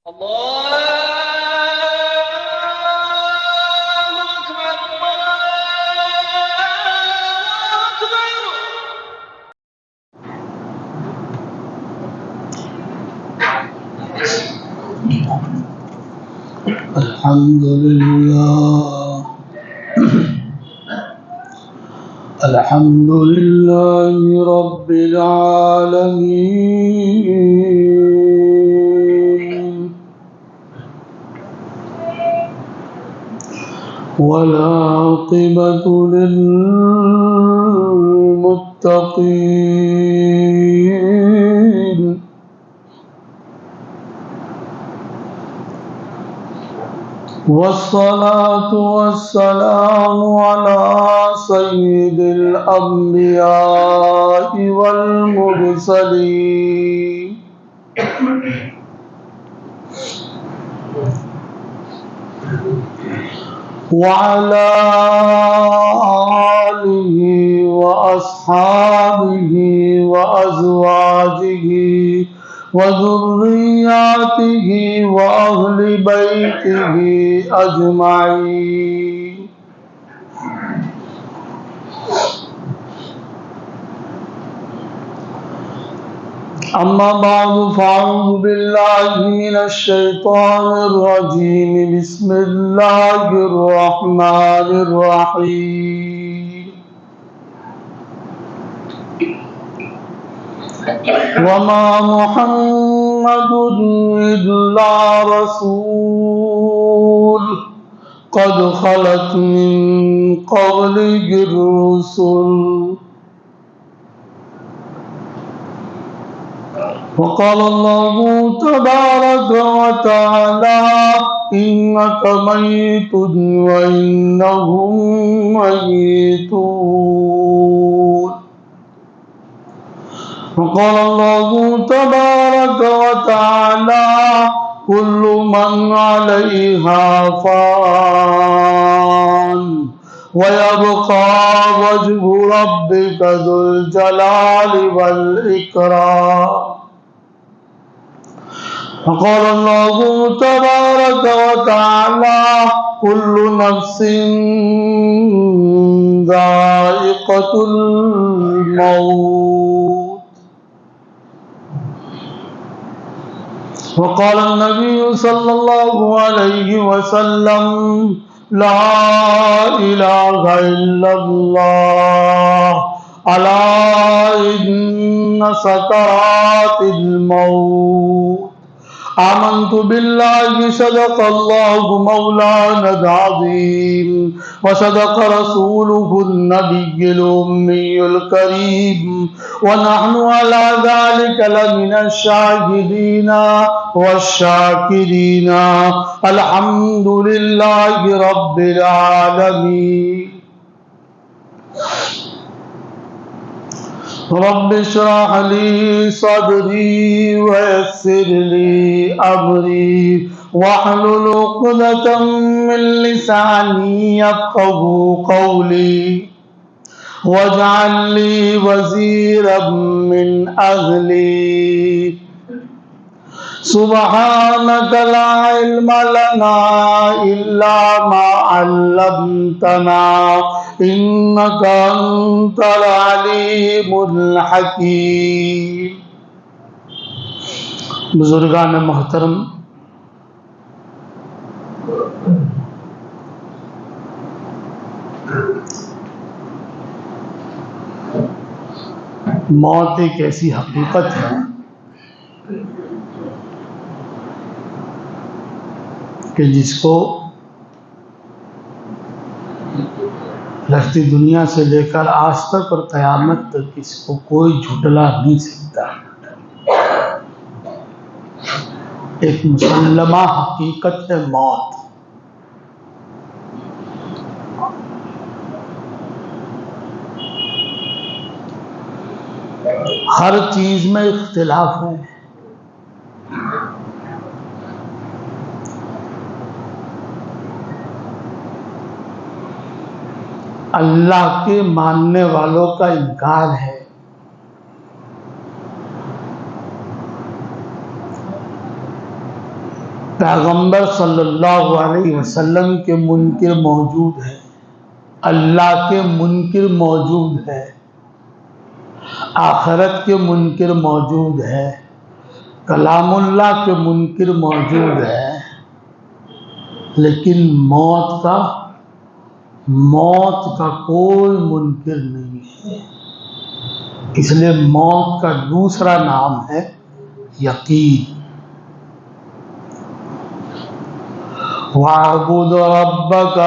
الله أكبر الله أكبر. الحمد لله الحمد لله رب العالمين والعاقبة للمتقين والصلاة والسلام على سيد الأنبياء والمرسلين وعلى آله وأصحابه وأزواجه وذرياته وأهل بيته أجمعين. أما بعد فأعوذ بالله من الشيطان الرجيم. بسم الله الرحمن الرحيم. وما محمد إلا رسول قد خلت من قبله الرسل وقال الله تبارك وتعالى إنك ميت وإنهم ميتون. وقال الله تبارك وتعالى كل من عليها فان ويبقى وجه ربك ذو الجلال والإكرام. وقال الله تبارك وتعالى كل نفس ذائقة الموت. وقال النبي صلى الله عليه وسلم لا إله إلا الله ألا إن سكرات الموت. آمنت بالله صدق الله مولانا العظيم وصدق رسوله النبي الأمي الكريم ونحن على ذلك لمن الشاهدين والشاكرين. الحمد لله رب العالمين. رب اشرح لي صدري ويسر لي أمري واحلل عقدة من لساني يفقهوا قولي واجعل لي وزيرا من أهلي. سبحانك لا علم لنا إلا ما علمتنا إنك أنت العليم الحكيم. بزرگان محترم، موت ایک ایسی حقیقت ہے کہ جس کو رہتی دنیا سے لے کر آج تک اور قیامت تک اس کو کوئی جھٹلا نہیں سکتا. ایک مسلمہ حقیقت ہے موت. ہر چیز میں اختلاف ہے. اللہ کے ماننے والوں کا انکار ہے. پیغمبر صلی اللہ علیہ وسلم کے منکر موجود ہے، اللہ کے منکر موجود ہے، آخرت کے منکر موجود ہے، کلام اللہ کے منکر موجود ہے، لیکن موت کا کوئی منکر نہیں ہے۔ اس لیے موت کا دوسرا نام ہے یقین۔ وَاعْبُدْ رَبَّكَ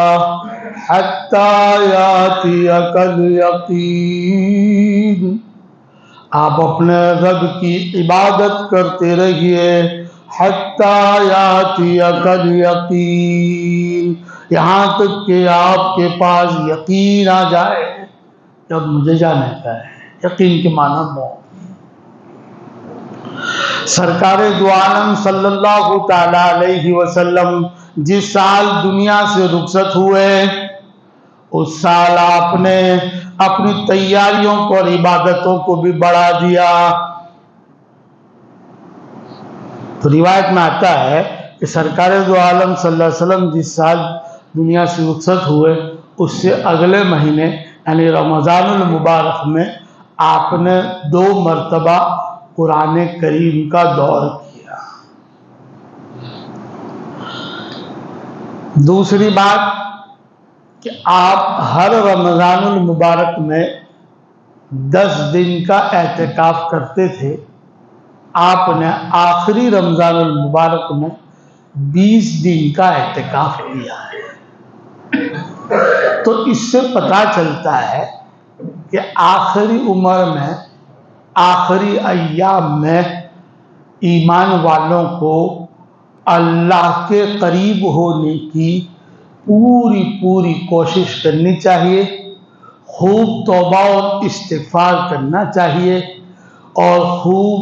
حَتَّى يَأْتِيَكَ الْيَقِينُ، آپ اپنے رب کی عبادت کرتے رہیے، حَتَّى يَأْتِيَكَ الْيَقِينُ، یہاں تک کہ آپ کے پاس یقین آ جائے جب مجھے جانے کا ہے۔ یقین کے معنی موت۔ سرکار دو عالم صلی اللہ تعالی علیہ وسلم جس سال دنیا سے رخصت ہوئے، اس سال آپ نے اپنی تیاریوں کو اور عبادتوں کو بھی بڑھا دیا۔ تو روایت میں آتا ہے کہ سرکار دو عالم صلی اللہ علیہ وسلم جس سال دنیا سے رخصت ہوئے، اس سے اگلے مہینے یعنی رمضان المبارک میں آپ نے 2 مرتبہ قرآن کریم کا دور کیا۔ دوسری بات کہ آپ ہر رمضان المبارک میں 10 دن کا اعتکاف کرتے تھے، آپ نے آخری رمضان المبارک میں 20 دن کا اعتکاف کیا ہے۔ تو اس سے پتہ چلتا ہے کہ آخری عمر میں، آخری ایام میں ایمان والوں کو اللہ کے قریب ہونے کی پوری کوشش کرنی چاہیے، خوب توبہ اور استغفار کرنا چاہیے، اور خوب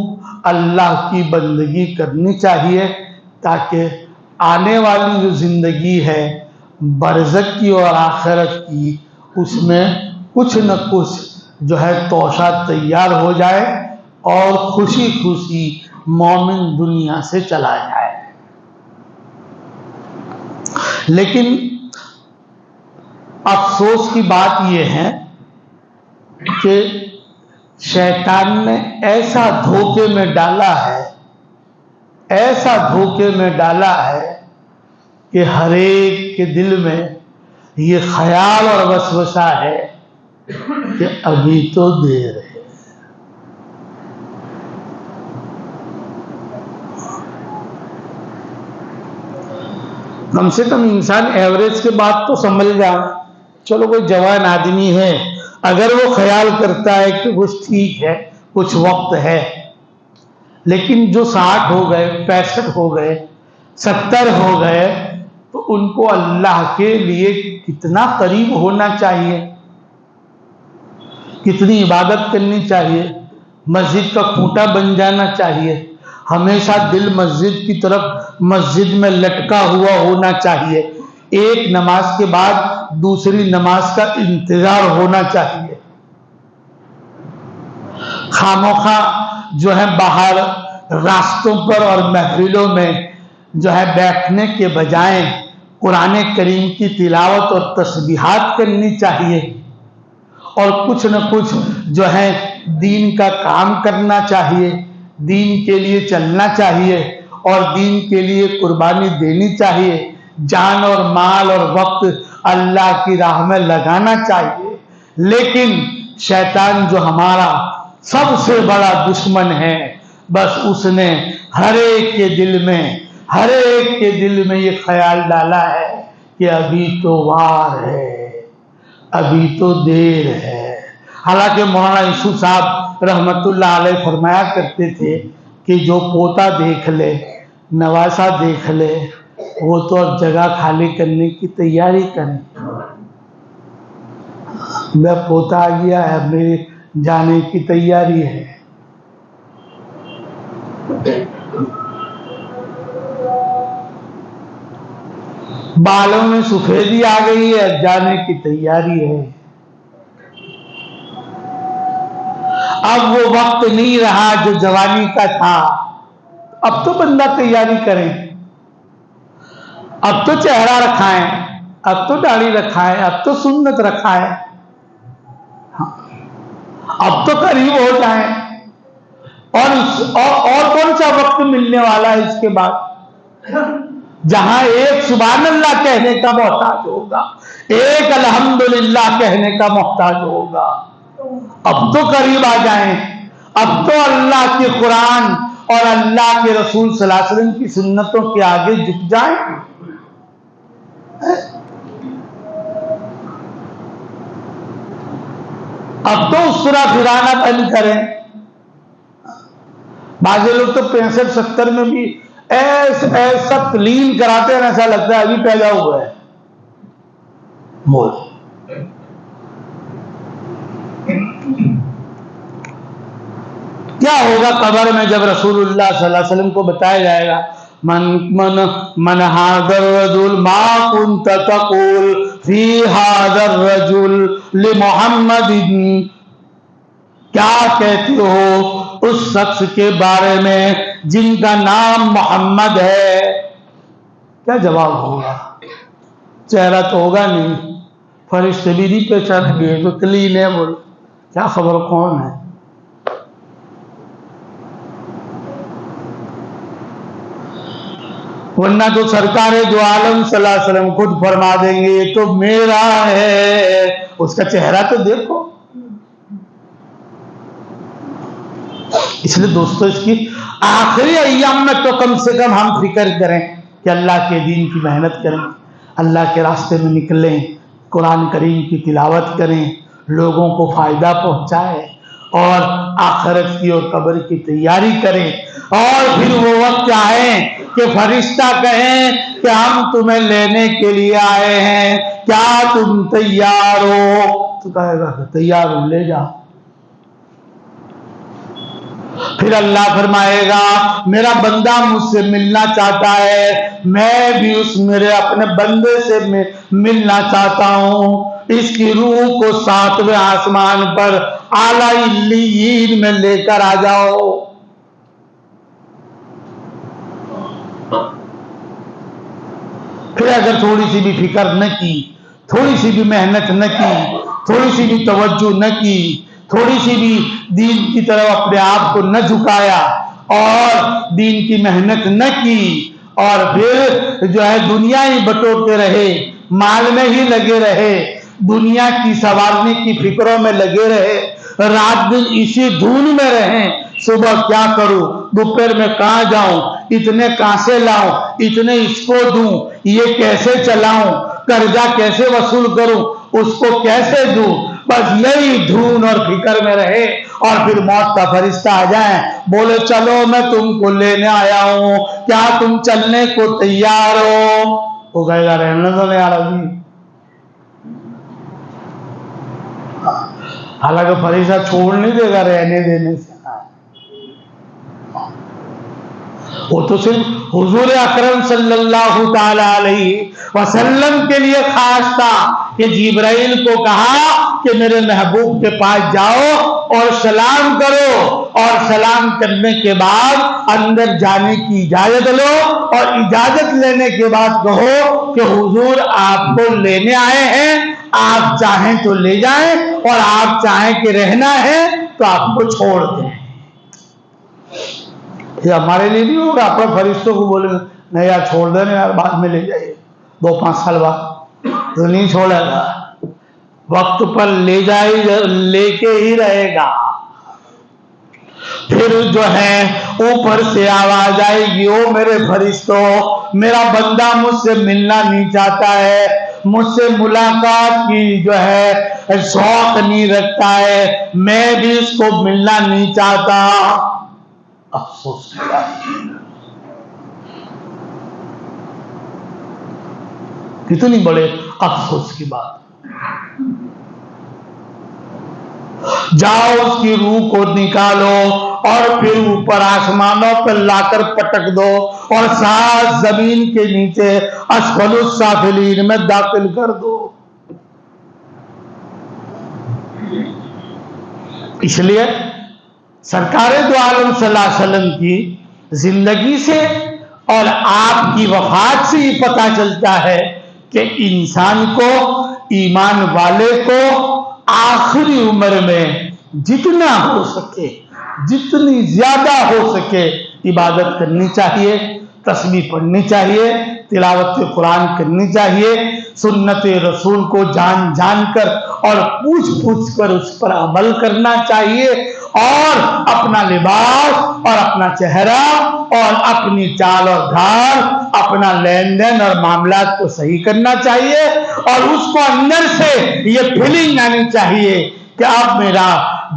اللہ کی بندگی کرنی چاہیے، تاکہ آنے والی جو زندگی ہے برزخ کی اور آخرت کی، اس میں کچھ نہ کچھ جو ہے توشہ تیار ہو جائے اور خوشی خوشی مومن دنیا سے چلا جائے۔ لیکن افسوس کی بات یہ ہے کہ شیطان نے ایسا دھوکے میں ڈالا ہے، ایسا دھوکے میں ڈالا ہے کہ ہر ایک کے دل میں یہ خیال اور وسوسہ ہے کہ ابھی تو دیر ہے۔ کم سے کم انسان ایوریج کے بعد تو سنبھل جائے۔ چلو کوئی جوان آدمی ہے، اگر وہ خیال کرتا ہے کہ کچھ ٹھیک ہے، کچھ وقت ہے، لیکن جو 60 ہو گئے، 65 ہو گئے، 70 ہو گئے، تو ان کو اللہ کے لیے کتنا قریب ہونا چاہیے، کتنی عبادت کرنی چاہیے، مسجد کا کھوٹا بن جانا چاہیے، ہمیشہ دل مسجد کی طرف مسجد میں لٹکا ہوا ہونا چاہیے، ایک نماز کے بعد دوسری نماز کا انتظار ہونا چاہیے، خاموخواہ جو ہے باہر راستوں پر اور محفلوں میں جو ہے بیٹھنے کے بجائے قرآن کریم کی تلاوت اور تسبیحات کرنی چاہیے، اور کچھ نہ کچھ جو ہے دین کا کام کرنا چاہیے، دین کے لیے چلنا چاہیے، اور دین کے لیے قربانی دینی چاہیے، جان اور مال اور وقت اللہ کی راہ میں لگانا چاہیے۔ لیکن شیطان جو ہمارا سب سے بڑا دشمن ہے، بس اس نے ہر ایک کے دل میں یہ خیال ڈالا ہے کہ ابھی تو وار ہے، ابھی تو دیر ہے۔ حالانکہ مولانا یوسف صاحب رحمت اللہ علیہ فرمایا کرتے تھے کہ جو پوتا دیکھ لے، نواسا دیکھ لے، وہ تو اب جگہ خالی کرنے کی تیاری کریں۔ میں پوتا آ گیا ہے، میرے جانے کی تیاری ہے۔ بالوں میں سفیدی آ گئی ہے، جانے کی تیاری ہے۔ اب وہ وقت نہیں رہا جو جوانی کا تھا، اب تو بندہ تیاری کرے۔ اب تو چہرہ رکھا ہے، اب تو داڑھی رکھا ہے، اب تو سنت رکھا ہے، اب تو قریب ہو جائیں۔ اور کون سا وقت ملنے والا ہے اس کے بعد، جہاں ایک سبحان اللہ کہنے کا محتاج ہوگا، ایک الحمدللہ کہنے کا محتاج ہوگا۔ اب تو قریب آ جائیں، اب تو اللہ کے قرآن اور اللہ کے رسول صلی اللہ علیہ وسلم کی سنتوں کے آگے جھک جائیں۔ اب تو اس طرح پھرانا بند کریں۔ بعض لوگ تو 65-70 میں بھی ایسا کلین کراتے ہیں، ایسا لگتا ہے ابھی پیدا ہوا ہے مول۔ کیا ہوگا قبر میں جب رسول اللہ صلی اللہ علیہ وسلم کو بتایا جائے گا من هذا الرجل ما كنت تقول في هذا الرجل لمحمد، کیا کہتے ہو اس شخص کے بارے میں جن کا نام محمد ہے؟ کیا جواب ہوگا؟ چہرہ تو ہوگا نہیں، فرشتے بھی نہیں پہچان گئے تو کلین ہے بول، کیا خبر کون ہے؟ ورنہ تو سرکار دو عالم صلی اللہ علیہ وسلم خود فرما دیں گے یہ تو میرا ہے، اس کا چہرہ تو دیکھو۔ اس لیے دوستو اس کی آخری ایام میں تو کم سے کم ہم فکر کریں کہ اللہ کے دین کی محنت کریں، اللہ کے راستے میں نکلیں، قرآن کریم کی تلاوت کریں، لوگوں کو فائدہ پہنچائیں، اور آخرت کی اور قبر کی تیاری کریں۔ اور پھر وہ وقت آئے کہ فرشتہ کہیں کہ ہم تمہیں لینے کے لیے آئے ہیں، کیا تم تیار ہو؟ تو کہے گا کہ تیار ہو، لے جاؤ۔ پھر اللہ فرمائے گا میرا بندہ مجھ سے ملنا چاہتا ہے، میں بھی اس میرے اپنے بندے سے ملنا چاہتا ہوں، اس کی روح کو 7ویں آسمان پر اعلی علیین میں لے کر آ جاؤ۔ پھر اگر تھوڑی سی بھی فکر نہ کی، تھوڑی سی بھی محنت نہ کی، تھوڑی سی بھی توجہ نہ کی، تھوڑی سی بھی دین کی طرف اپنے آپ کو نہ جھکایا اور دین کی محنت نہ کی، اور پھر جو ہے دنیا ہی بٹورتے رہے، مال میں ہی لگے رہے، دنیا کی سنوارنے کی فکروں میں لگے رہے، رات دن اسی دھن میں رہیں، صبح کیا کروں، دوپہر میں کہاں جاؤں، اتنے کہاں سے لاؤں، اتنے اس کو دوں، یہ کیسے چلاؤں، قرضہ کیسے وصول کروں، اس کو کیسے دوں، بس یہی دھون اور فکر میں رہے، اور پھر موت کا فرشتہ آ جائیں بولے چلو میں تم کو لینے آیا ہوں، کیا تم چلنے کو تیار ہو؟ وہ کہے گا رہنے دو یار ابھی۔ حالانکہ فرشتہ چھوڑ نہیں دے گا رہنے دینے سے، وہ تو صرف حضور اکرم صلی اللہ تعالی علیہ وسلم کے لیے خاص تھا کہ جبرائیل کو کہا کہ میرے محبوب کے پاس جاؤ اور سلام کرو، اور سلام کرنے کے بعد اندر جانے کی اجازت لو، اور اجازت لینے کے بعد کہو کہ حضور آپ کو لینے آئے ہیں، آپ چاہیں تو لے جائیں، اور آپ چاہیں کہ رہنا ہے تو آپ کو چھوڑ دیں۔ یہ ہمارے لیے نہیں ہوگا، اپنے فرشتوں کو بولے نہیں یار چھوڑ دینا یار، بعد میں لے جائیے 2-5 سال بعد، تو نہیں چھوڑے گا، وقت پر لے کے ہی رہے گا۔ پھر جو ہے اوپر سے آواز آئے گی او میرے فرشتوں، میرا بندہ مجھ سے ملنا نہیں چاہتا ہے، مجھ سے ملاقات کی جو ہے شوق نہیں رکھتا ہے، میں بھی اس کو ملنا نہیں چاہتا۔ افسوس کیا، کتنی بڑے افسوس کی بات۔ جاؤ اس کی روح کو نکالو اور پھر اوپر آسمانوں پر لا کر پٹک دو اور 7 زمین کے نیچے اسفل السافلین میں داخل کر دو۔ اس لیے سرکار دو عالم صلی اللہ علیہ وسلم کی زندگی سے اور آپ کی وفات سے یہ پتہ چلتا ہے کہ انسان کو، ایمان والے کو آخری عمر میں جتنا ہو سکے، جتنی زیادہ ہو سکے عبادت کرنی چاہیے، تسبیح پڑھنی چاہیے، تلاوت قرآن کرنی چاہیے، سنت رسول کو جان جان کر اور پوچھ پوچھ کر اس پر عمل کرنا چاہیے، اور اپنا لباس اور اپنا چہرہ اور اپنی چال و ڈھال، اپنا لین دین اور معاملات کو صحیح کرنا چاہیے، اور اس کو اندر سے یہ فیلنگ آنی چاہیے کہ اب میرا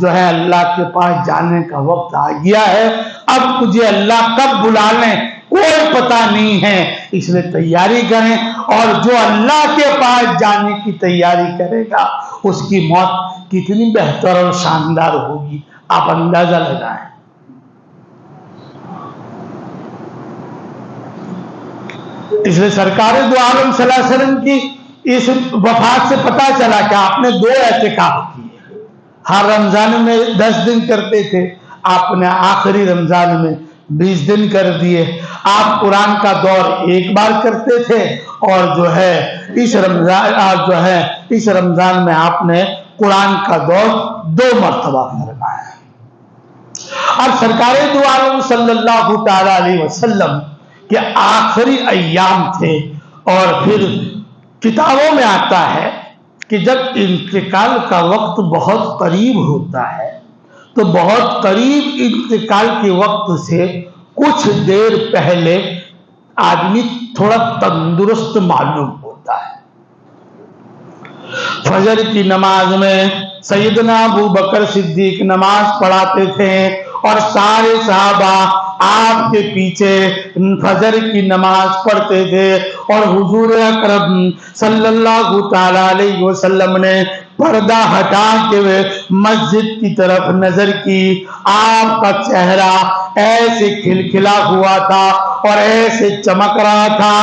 جو ہے اللہ کے پاس جانے کا وقت آ گیا ہے، اب مجھے اللہ کب بلا لیں کوئی پتہ نہیں ہے، اس لیے تیاری کریں، اور جو اللہ کے پاس جانے کی تیاری کرے گا اس کی موت کتنی بہتر اور شاندار ہوگی، آپ اندازہ لگائیں۔ اس لیے سرکار دو عالم صلی اللہ علیہ وسلم کی اس وفات سے پتہ چلا کہ آپ نے 2 اعتکاف کیے، ہر رمضان میں 10 دن کرتے تھے، آپ نے آخری رمضان میں 20 دن کر دیے۔ آپ قرآن کا دور ایک بار کرتے تھے، اور جو ہے اس رمضان میں آپ نے قرآن کا دور 2 مرتبہ فرمایا۔ اور سرکار دو عالم صلی اللہ تعالی علیہ وسلم کے آخری ایام تھے، اور پھر کتابوں میں آتا ہے کہ جب انتقال کا وقت بہت قریب ہوتا ہے تو بہت قریب انتقال کے وقت سے کچھ دیر پہلے آدمی تھوڑا تندرست معلوم ہوتا ہے۔ فجر کی نماز میں سیدنا ابو بکر صدیق نماز پڑھاتے تھے، اور سارے صحابہ آپ کے پیچھے فجر کی نماز پڑھتے تھے، اور حضور اکرم صلی اللہ تعالی علیہ وسلم نے پردہ ہٹا کے مسجد کی طرف نظر کی، آپ کا چہرہ ایسے کھلکھلا ہوا تھا اور ایسے چمک رہا تھا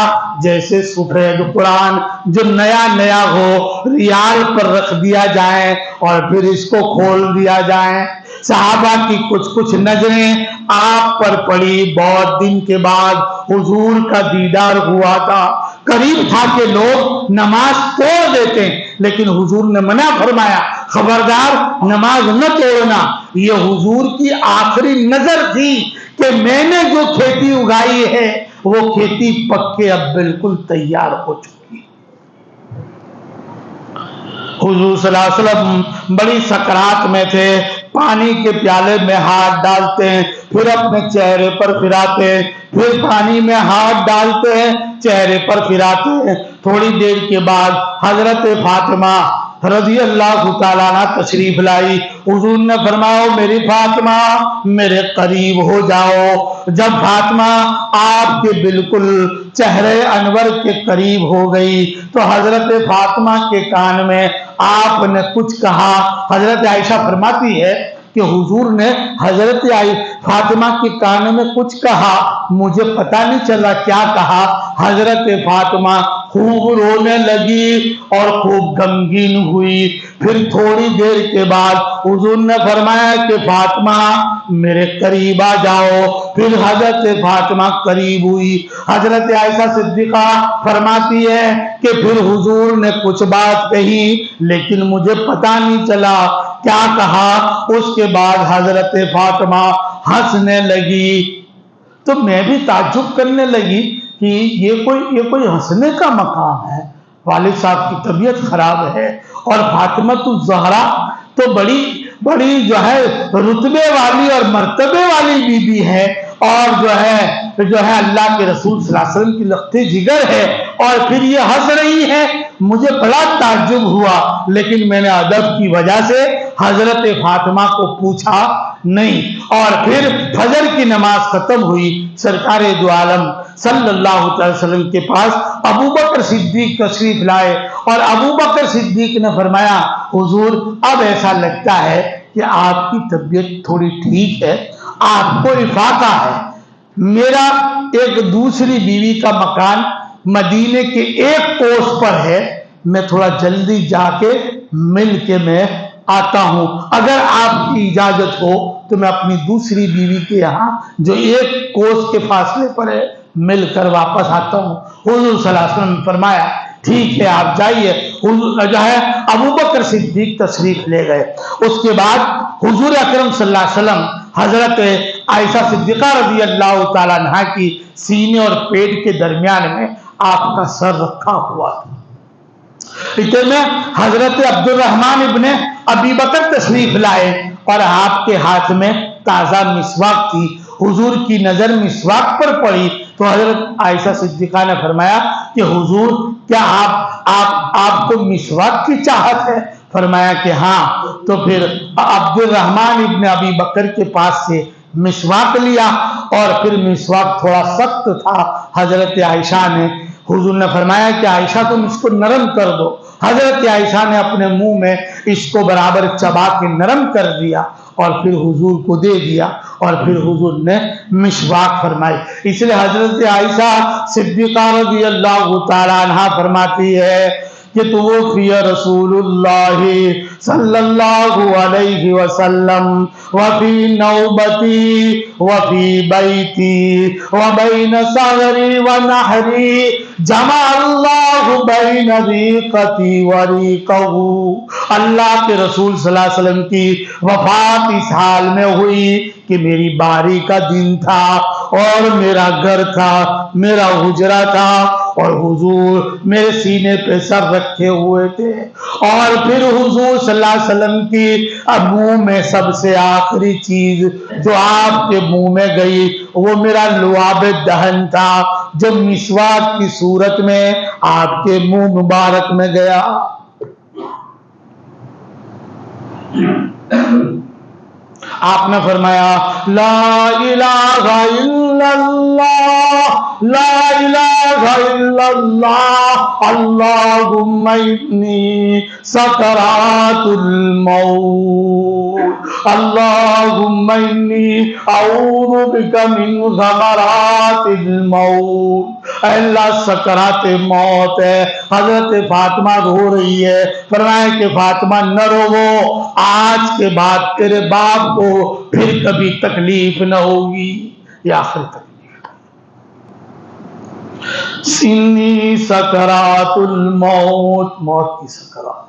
جیسے سفید قرآن جو نیا نیا ہو، ریال پر رکھ دیا جائے اور پھر اس کو کھول دیا جائے۔ صحابہ کی کچھ نظریں آپ پر پڑی، بہت دن کے بعد حضور کا دیدار ہوا تھا، قریب تھا کہ لوگ نماز توڑ دیتے، لیکن حضور نے منع فرمایا، خبردار نماز نہ توڑنا۔ یہ حضور کی آخری نظر تھی کہ میں نے جو کھیتی اگائی ہے وہ کھیتی پک کے اب بالکل تیار ہو چکی۔ حضور صلی اللہ علیہ وسلم بڑی سکرات میں تھے، پانی کے پیالے میں ہاتھ ڈالتے ہیں، پھر اپنے چہرے پر پھراتے ہیں، پھر پانی میں ہاتھ ڈالتے ہیں، چہرے پر پھراتے ہیں۔ تھوڑی دیر کے بعد حضرت فاطمہ رضی اللہ تعالیٰ عنہ تشریف لائی۔ حضور نے فرمایا میری فاطمہ میرے قریب ہو جاؤ۔ جب فاطمہ آپ کے بالکل چہرے انور کے قریب ہو گئی تو حضرت فاطمہ کے کان میں آپ نے کچھ کہا۔ حضرت عائشہ فرماتی ہے کہ حضور نے حضرت فاطمہ کے کان میں کچھ کہا، مجھے پتہ نہیں چلا کیا کہا۔ حضرت فاطمہ خوب رونے لگی اور خوب غمگین ہوئی۔ پھر تھوڑی دیر کے بعد حضور نے فرمایا کہ فاطمہ میرے قریب آ جاؤ۔ پھر حضرت فاطمہ قریب ہوئی۔ حضرت عائشہ صدیقہ فرماتی ہے کہ پھر حضور نے کچھ بات کہی لیکن مجھے پتہ نہیں چلا کیا کہا۔ اس کے بعد حضرت فاطمہ ہنسنے لگی، تو میں بھی تعجب کرنے لگی کہ یہ کوئی ہنسنے کا مقام ہے، والد صاحب کی طبیعت خراب ہے، اور فاطمہ الزہرا تو بڑی جو ہے رتبے والی اور مرتبے والی بی بی ہے، اور جو ہے اللہ کے رسول صلی اللہ علیہ وسلم کی لخت جگر ہے، اور پھر یہ ہنس رہی ہے۔ مجھے بڑا تعجب ہوا، لیکن میں نے ادب کی وجہ سے حضرت فاطمہ کو پوچھا نہیں۔ اور پھر فجر کی نماز ختم ہوئی، سرکار دو عالم صلی اللہ علیہ وسلم کے پاس ابو بکر صدیق تشریف لائے، اور ابو بکر صدیق نے فرمایا حضور اب ایسا لگتا ہے کہ آپ کی طبیعت تھوڑی ٹھیک ہے، آپ کو افاقہ ہے، میرا ایک دوسری بیوی کا مکان مدینے کے ایک کوس پر ہے، میں تھوڑا جلدی جا کے مل کے میں آتا ہوں، اگر آپ کی اجازت ہو تو میں اپنی دوسری بیوی کے یہاں جو ایک کوس کے فاصلے پر ہے مل کر واپس آتا ہوں۔ حضور صلی اللہ علیہ وسلم نے فرمایا ٹھیک ہے آپ جائیے۔ حضور جو ہے ابو بکر صدیق تشریف لے گئے۔ اس کے بعد حضور اکرم صلی اللہ علیہ وسلم حضرت عائشہ صدیقہ رضی اللہ تعالیٰ عنہا کی سینے اور پیٹ کے درمیان میں آپ کا سر رکھا ہوا تھا۔ اتنے میں حضرت عبد الرحمن ابن ابی بکر تشریف لائے اور آپ کے ہاتھ میں تازہ مسواک تھی۔ حضور کی نظر مسواک پر پڑی تو حضرت عائشہ صدیقہ نے فرمایا کہ حضور کیا آپ کو مسواک کی چاہت ہے؟ فرمایا کہ ہاں۔ تو پھر عبد الرحمن ابن ابی بکر کے پاس سے مسواک لیا اور پھر مسواک تھوڑا سخت تھا۔ حضرت عائشہ نے حضور نے فرمایا کہ عائشہ تم اس کو نرم کر دو۔ حضرت عائشہ نے اپنے منہ میں اس کو برابر چبا کے نرم کر دیا اور پھر حضور کو دے دیا اور پھر حضور نے مسواک فرمائی۔ اس لیے حضرت عائشہ صدیقہ رضی اللہ تعالیٰ عنہ فرماتی ہے کہ توفی رسول اللہ صلی اللہ علیہ وسلم وفی نوبتی وفی بیتی وبین صغری ونحری جمع اللہ بین ریقتی وریقہ۔ اللہ کے رسول صلی اللہ علیہ وسلم کی وفات اس حال میں ہوئی کہ میری باری کا دن تھا اور میرا گھر تھا، میرا حجرہ تھا اور حضور میرے سینے پہ سر رکھے ہوئے تھے۔ اور پھر حضور صلی اللہ علیہ وسلم کی منہ میں سب سے آخری چیز جو آپ کے منہ میں گئی وہ میرا لعاب دہن تھا جو مسواک کی صورت میں آپ کے منہ مبارک میں گیا۔ آپ نے فرمایا لا الہ الا اللہ لا الہ الا اللہ اللہم انی سکرات الموت اللہم انی اعوذ بک من غمرات الموت۔ اے اللہ سکرات موت ہے۔ حضرت فاطمہ رو رہی ہے۔ فرمایا کہ فاطمہ نہ رو، آج کے بعد تیرے باپ کو پھر کبھی تکلیف نہ ہوگی۔ یہ آخر تکلیف سینی سکرات الموت، موت کی سکرات۔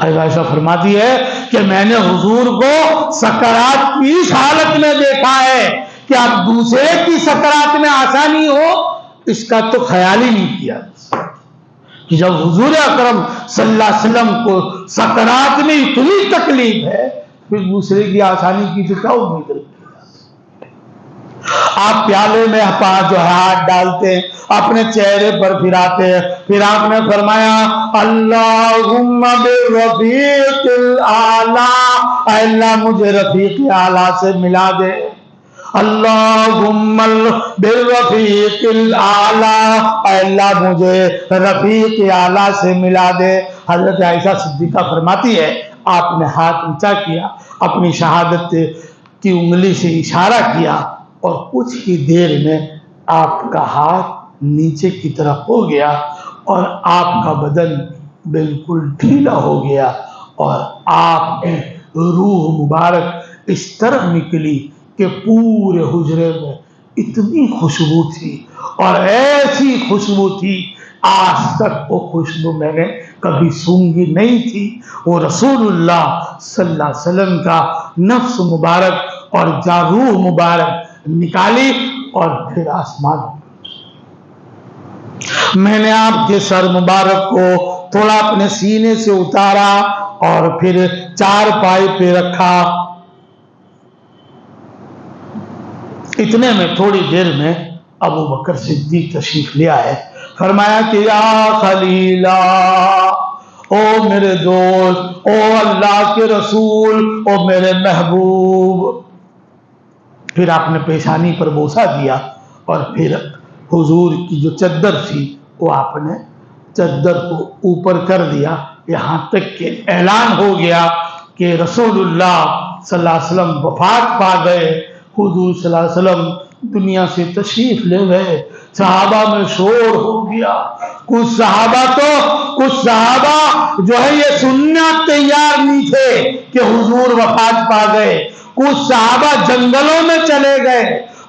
عائشہ فرماتی ہے کہ میں نے حضور کو سکرات کی اس حالت میں دیکھا ہے کہ اب دوسرے کی سکرات میں آسانی ہو اس کا تو خیال ہی نہیں کیا کہ جب حضور اکرم صلی اللہ علیہ وسلم کو سکرات میں اتنی تکلیف ہے پھر دوسرے کی آسانی کی تو کیا امید رکھتے؟ آپ پیالے میں جو ہے ہاتھ ڈالتے ہیں اپنے چہرے پر پھراتے ہیں، پھر آپ نے فرمایا اللہم بالرفیق الاعلی، اے اللہ مجھے رفیق اعلیٰ سے ملا دے۔ اللہم بالرفیق الاعلی، اے اللہ مجھے رفیق اعلیٰ سے ملا دے۔ حضرت عائشہ صدیقہ فرماتی ہے آپ نے ہاتھ اونچا کیا، اپنی شہادت کی انگلی سے اشارہ کیا اور کچھ ہی دیر میں آپ کا ہاتھ نیچے کی طرف ہو گیا اور آپ کا بدن بالکل ڈھیلا ہو گیا اور آپ کی روح مبارک اس طرح نکلی کہ پورے حجرے میں اتنی خوشبو تھی اور ایسی خوشبو تھی آج تک وہ خوشبو میں نے کبھی سونگھی نہیں تھی۔ وہ رسول اللہ صلی اللہ علیہ وسلم کا نفس مبارک اور روح مبارک نکالی اور پھر آسمان۔ میں نے آپ کے سر مبارک کو تھوڑا اپنے سینے سے اتارا اور پھر چار پائی پہ رکھا۔ اتنے میں تھوڑی دیر میں ابو بکر صدیق تشریف لے آئے۔ فرمایا کہ یا خلیلہ، او میرے دوست، او اللہ کے رسول، او میرے محبوب۔ پھر آپ نے پیشانی پر بوسہ دیا اور پھر حضور کی جو چادر تھی وہ آپ نے چادر کو اوپر کر دیا، یہاں تک کہ اعلان ہو گیا کہ رسول اللہ صلی اللہ علیہ وسلم وفات پا گئے۔ حضور صلی اللہ علیہ وسلم دنیا سے تشریف لے گئے۔ صحابہ میں شور ہو گیا۔ کچھ صحابہ جو ہے یہ سننا تیار نہیں تھے کہ حضور وفات پا گئے۔ کچھ صحابہ جنگلوں میں چلے گئے،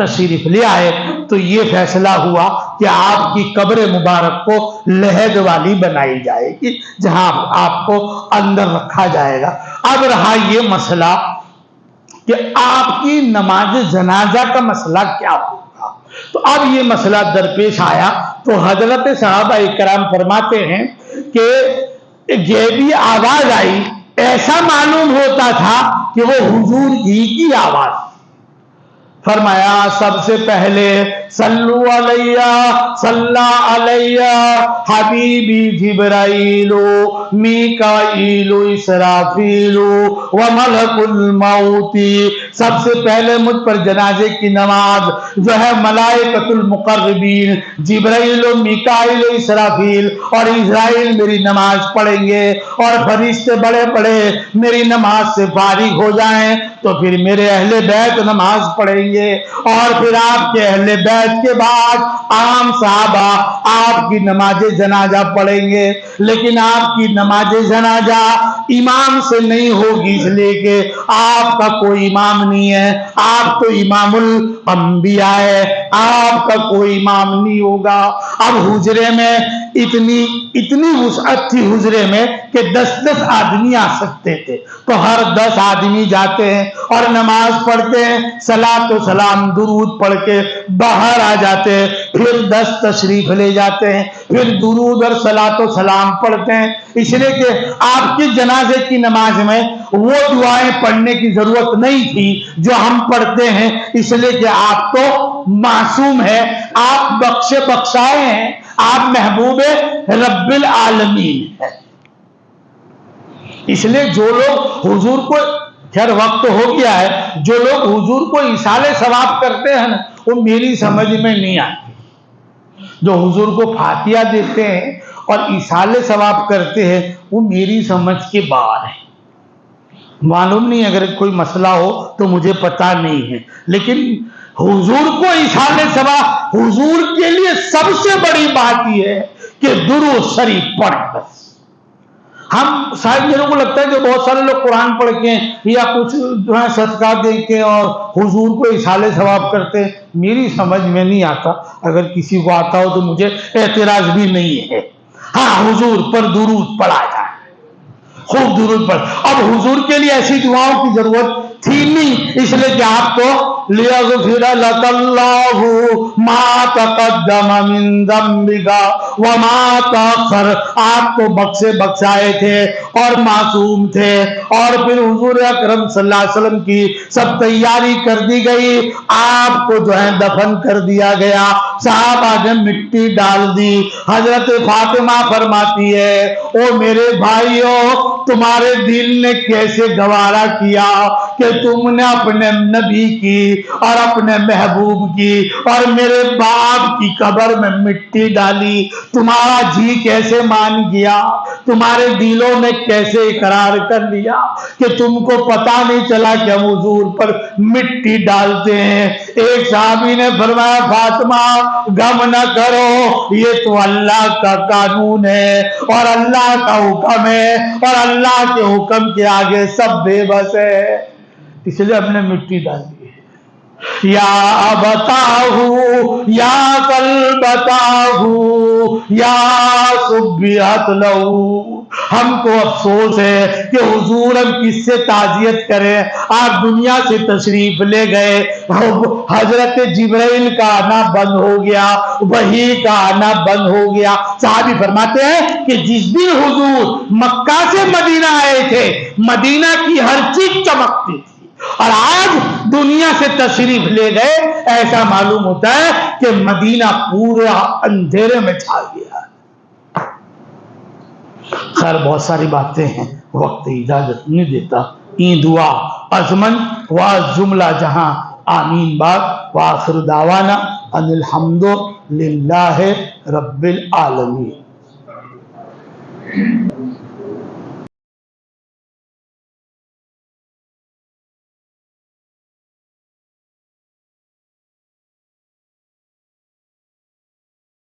تشریف لے آئے تو یہ فیصلہ ہوا کہ آپ کی قبر مبارک کو لحد والی بنائی جائے گی جہاں آپ کو اندر رکھا جائے گا۔ اب رہا یہ مسئلہ کہ آپ کی نماز جنازہ کا مسئلہ کیا ہوگا، تو اب یہ مسئلہ درپیش آیا تو حضرت صحابہ کرام فرماتے ہیں کہ غیبی آواز آئی، ایسا معلوم ہوتا تھا کہ وہ حضور ہی کی آواز۔ فرمایا سب سے پہلے صلو علیہ صلی علیہ حبیبی جبرائیل میکائیل اسرافیل وملک الموت، سب سے پہلے مجھ پر جنازے کی نماز جو ہے ملائکۃ المقربین جبرائیل و میکائیل و اسرافیل اور اسرائیل میری نماز پڑھیں گے، اور فرشتے بڑے بڑے میری نماز سے فارغ ہو جائیں تو پھر میرے اہل بیت نماز پڑھیں گے، اور پھر آپ کے اہل بیت کے بعد عام صحابہ آپ کی نماز جنازہ پڑھیں گے، لیکن آپ کی نماز جنازہ امام سے نہیں ہوگی، اس لیے کہ آپ کا کوئی امام نہیں ہے، آپ تو امام الانبیاء ہے، آپ کا کوئی امام نہیں ہوگا۔ اب حجرے میں اتنی وسعت تھی حجرے میں کہ 10 آدمی آ سکتے تھے، تو ہر 10 آدمی جاتے ہیں اور نماز پڑھتے ہیں، صلاۃ و سلام درود پڑھ کے باہر آ جاتے ہیں، پھر 10 تشریف لے جاتے ہیں، پھر درود اور صلاۃ و سلام پڑھتے ہیں، اس لیے کہ آپ کی جنازے کی نماز میں وہ دعائیں پڑھنے کی ضرورت نہیں تھی جو ہم پڑھتے ہیں، اس لیے کہ آپ تو معصوم ہیں، آپ بخشے بخشائے ہیں، آپ محبوب رب العالمین ہیں۔ اس لیے جو لوگ حضور کو، خیر وقت ہو گیا ہے، جو لوگ حضور کو ایصال ثواب کرتے ہیں نا وہ میری سمجھ میں نہیں آتی، جو حضور کو فاتحہ دیتے ہیں اور ایصال ثواب کرتے ہیں وہ میری سمجھ کے باہر ہے۔ معلوم نہیں، اگر کوئی مسئلہ ہو تو مجھے پتا نہیں ہے، لیکن حضور کو ایصال ثواب، حضور کے لیے سب سے بڑی بات یہ ہے کہ درود شریف پڑھیں۔ بس ہم شاید میرے کو لگتا ہے کہ بہت سارے لوگ قرآن پڑھ کے یا کچھ جو ہے صدقہ دے کے اور حضور کو ایصال ثواب کرتے ہیں، میری سمجھ میں نہیں آتا، اگر کسی کو آتا ہو تو مجھے اعتراض بھی نہیں ہے۔ ہاں حضور پر درود پڑھا جائے، خوب درود پڑھ۔ اب حضور کے لیے ایسی دعاؤں کی ضرورت تھی نہیں، اس لیے کہ آپ کو لِيَغْفِرَ لَكَ اللَّهُ مَا تَقَدَّمَ مِن ذَنبِكَ وَمَا تَأَخَّرَ، آپ کو بخشے بخشائے تھے اور معصوم تھے، اور پھر حضور اکرم صلی اللہ علیہ وسلم کی سب تیاری کر دی گئی، آپ کو جو ہے دفن کر دیا گیا، صحابہ نے مٹی ڈال دی۔ حضرت فاطمہ فرماتی ہے او میرے بھائیوں، تمہارے دل نے کیسے گوارا کیا کہ تم نے اپنے نبی کی اور اپنے محبوب کی اور میرے باپ کی قبر میں مٹی ڈالی، تمہارا جی کیسے مان گیا، تمہارے دلوں نے کیسے اقرار کر لیا کہ تم کو پتا نہیں چلا کہ ہم حضور پر مٹی ڈالتے ہیں۔ ایک صحابی نے فرمایا فاطمہ غم نہ کرو، یہ تو اللہ کا قانون ہے اور اللہ کا حکم ہے، اور اللہ کے حکم کے آگے سب بے بس ہے، اس لیے ہم نے مٹی ڈال دی ہے۔ یا بتاہو یا قلبتاہو یا صبیحت لہو، ہم کو افسوس ہے کہ حضور ہم کس سے تعزیت کریں، آپ دنیا سے تشریف لے گئے، حضرت جبرائیل کا آنا بند ہو گیا، وحی کا آنا بند ہو گیا۔ صحابی فرماتے ہیں کہ جس دن حضور مکہ سے مدینہ آئے تھے مدینہ کی ہر چیز چمکتی تھی، اور آج دنیا سے تشریف لے گئے ایسا معلوم ہوتا ہے کہ مدینہ پورا اندھیرے میں چھا گیا۔ خیر بہت ساری باتیں ہیں، وقت اجازت نہیں دیتا۔ این دعا ازمن و جملہ جہاں آمین بات وآخر دعوانا ان الحمد للہ رب العالمین۔